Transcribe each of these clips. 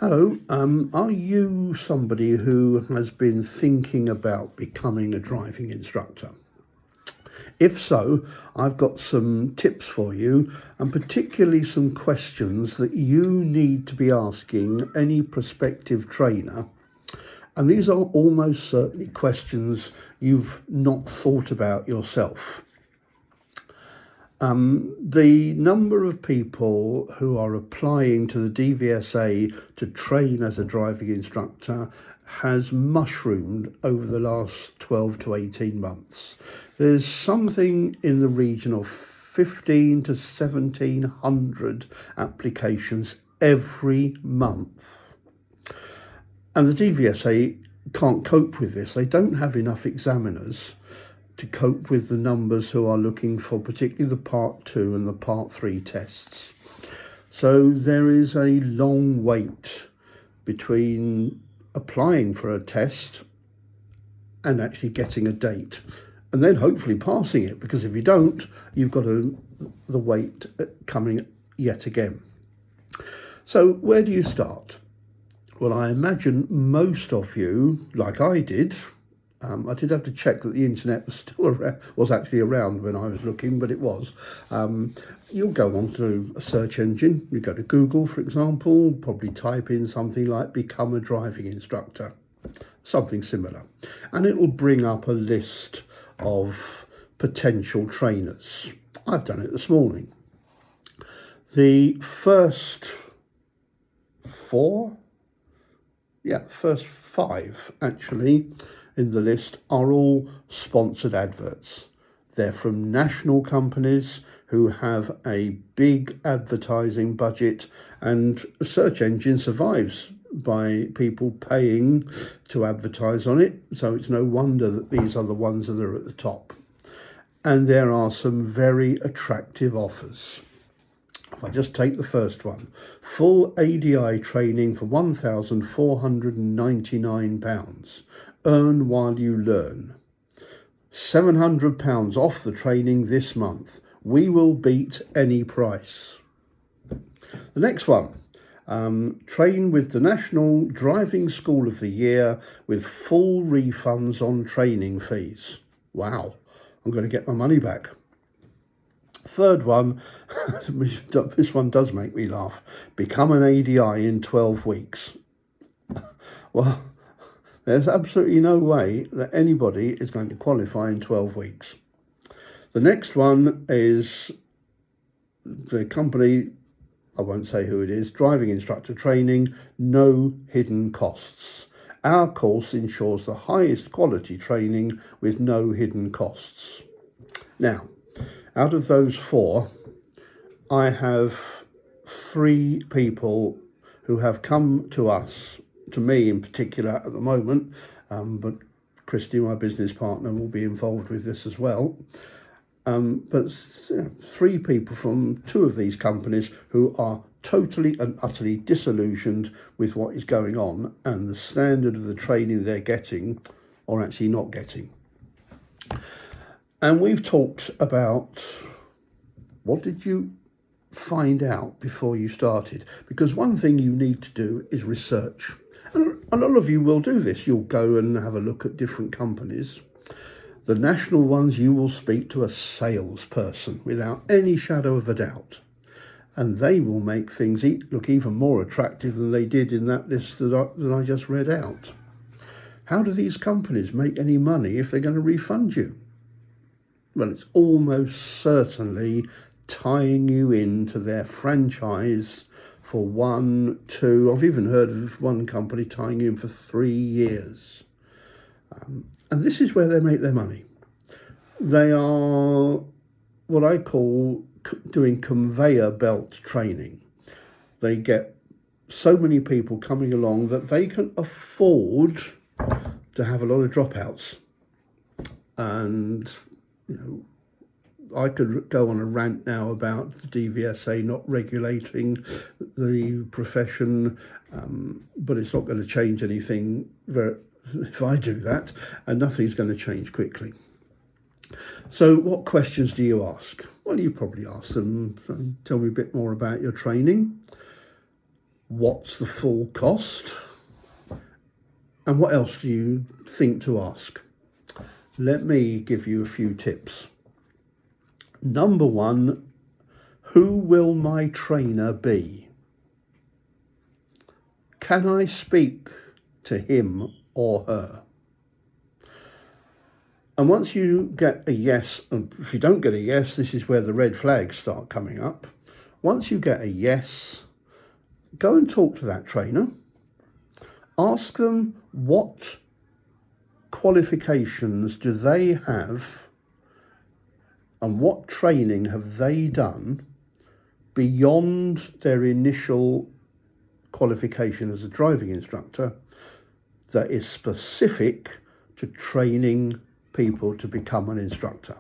Hello, are you somebody who has been thinking about becoming a driving instructor? If so, I've got some tips for you, and particularly some questions that you need to be asking any prospective trainer. And these are almost certainly questions you've not thought about yourself. The number of people who are applying to the DVSA to train as a driving instructor has mushroomed over the last 12 to 18 months. There's something in the region of 15 to 1700 applications every month. And the DVSA can't cope with this. They don't have enough examiners to cope with the numbers who are looking for particularly the Part 2 and the Part 3 tests. So there is a long wait between applying for a test and actually getting a date, and then hopefully passing it, because if you don't, you've got the wait coming yet again. So where do you start? Well, I imagine most of you, like I did, I did have to check that the internet was still around, was actually around when I was looking, but it was. You'll go onto a search engine. You go to Google, for example, probably type in something like become a driving instructor, something similar. And it will bring up a list of potential trainers. I've done it this morning. The first five actually in the list are all sponsored adverts. They're from national companies who have a big advertising budget, and a search engine survives by people paying to advertise on it. So it's no wonder that these are the ones that are at the top. And there are some very attractive offers. If I just take the first one, full ADI training for £1,499. Earn while you learn. £700 off the training this month. We will beat any price. The next one, train with the National Driving School of the Year with full refunds on training fees. Wow, I'm going to get my money back. Third one, this one does make me laugh. Become an ADI in 12 weeks. Well, there's absolutely no way that anybody is going to qualify in 12 weeks. The next one is the company, I won't say who it is, Driving Instructor Training, no hidden costs. Our course ensures the highest quality training with no hidden costs. Now, out of those four, I have 3 people who have come to us, to me in particular at the moment, but Christy, my business partner, will be involved with this as well. But 3 people from 2 of these companies who are totally and utterly disillusioned with what is going on and the standard of the training they're getting or actually not getting. And we've talked about what did you find out before you started? Because one thing you need to do is research. And a lot of you will do this. You'll go and have a look at different companies. The national ones, you will speak to a salesperson without any shadow of a doubt. And they will make things look even more attractive than they did in that list that I just read out. How do these companies make any money if they're going to refund you? Well, it's almost certainly tying you into their franchise for 1, 2, I've even heard of one company tying you in for 3 years. And this is where they make their money. They are what I call doing conveyor belt training. They get so many people coming along that they can afford to have a lot of dropouts. And I could go on a rant now about the DVSA not regulating the profession, but it's not going to change anything if I do that, and nothing's going to change quickly. So what questions do you ask? Well, you probably ask them, tell me a bit more about your training. What's the full cost? And what else do you think to ask? Let me give you a few tips. Number one, who will my trainer be? Can I speak to him or her? And once you get a yes, and if you don't get a yes, this is where the red flags start coming up. Once you get a yes, go and talk to that trainer. Ask them what qualifications do they have and what training have they done beyond their initial qualification as a driving instructor that is specific to training people to become an instructor.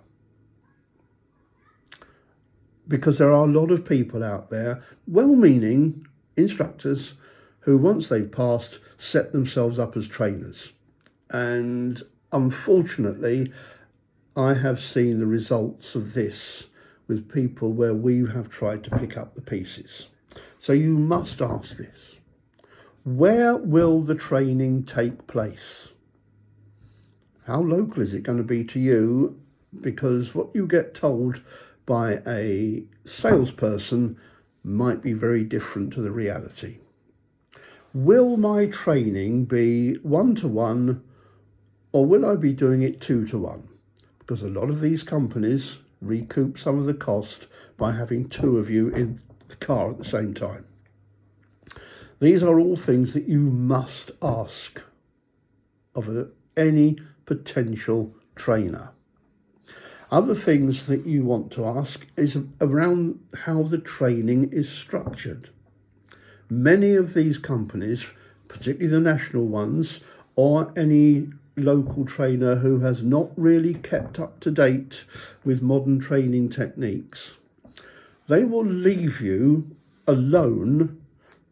Because there are a lot of people out there, well-meaning instructors, who once they've passed set themselves up as trainers. And unfortunately, I have seen the results of this with people where we have tried to pick up the pieces. So you must ask this. Where will the training take place? How local is it going to be to you? Because what you get told by a salesperson might be very different to the reality. Will my training be 1-to-1 or will I be doing it 2-to-1? Because a lot of these companies recoup some of the cost by having two of you in the car at the same time. These are all things that you must ask of any potential trainer. Other things that you want to ask is around how the training is structured. Many of these companies, particularly the national ones, or any local trainer who has not really kept up to date with modern training techniques, they will leave you alone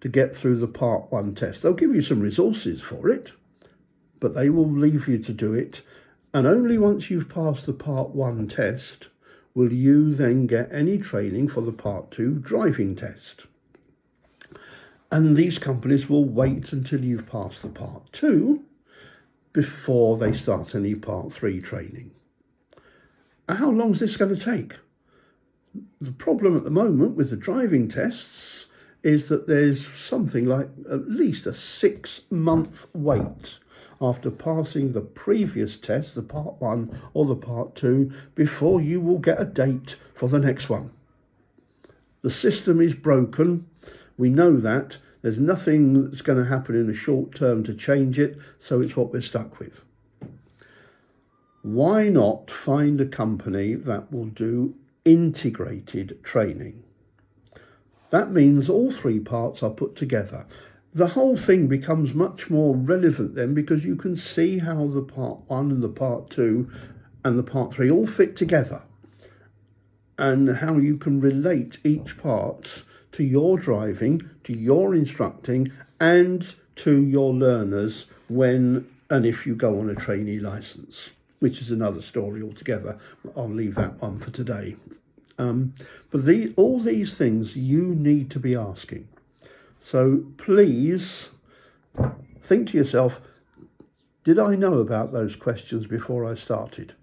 to get through the Part 1 test. They'll give you some resources for it, but they will leave you to do it. And only once you've passed the Part 1 test will you then get any training for the Part 2 driving test. And these companies will wait until you've passed the Part 2 before they start any Part 3 training. How long is this going to take? The problem at the moment with the driving tests is that there's something like at least a 6-month wait after passing the previous test, the Part 1 or the Part 2, before you will get a date for the next one. The system is broken. We know that. There's nothing that's going to happen in the short term to change it, so it's what we're stuck with. Why not find a company that will do integrated training? That means all 3 parts are put together. The whole thing becomes much more relevant then, because you can see how the Part 1 and the Part 2 and the Part 3 all fit together, and how you can relate each part to your driving, to your instructing, and to your learners when and if you go on a trainee licence, which is another story altogether. I'll leave that one for today. But all these things you need to be asking. So please think to yourself, did I know about those questions before I started?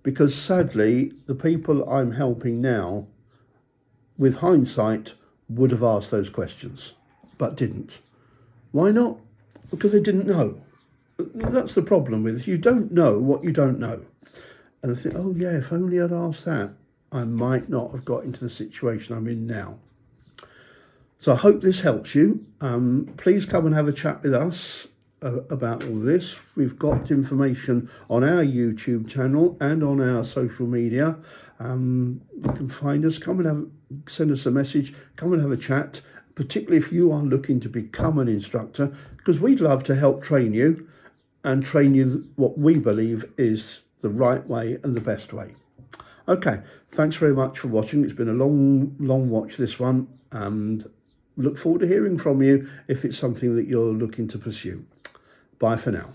Because sadly, the people I'm helping now, with hindsight, would have asked those questions, but didn't. Why not? Because they didn't know. That's the problem with it. You don't know what you don't know. And I think, oh yeah, if only I'd asked that, I might not have got into the situation I'm in now. So I hope this helps you. Please come and have a chat with us about all this. We've got information on our YouTube channel and on our social media. You can find us, send us a message, come and have a chat, particularly if you are looking to become an instructor, because we'd love to help train you and train you what we believe is the right way and the best way. Okay, thanks very much for watching. It's been a long watch, this one, and look forward to hearing from you if it's something that you're looking to pursue. Bye for now.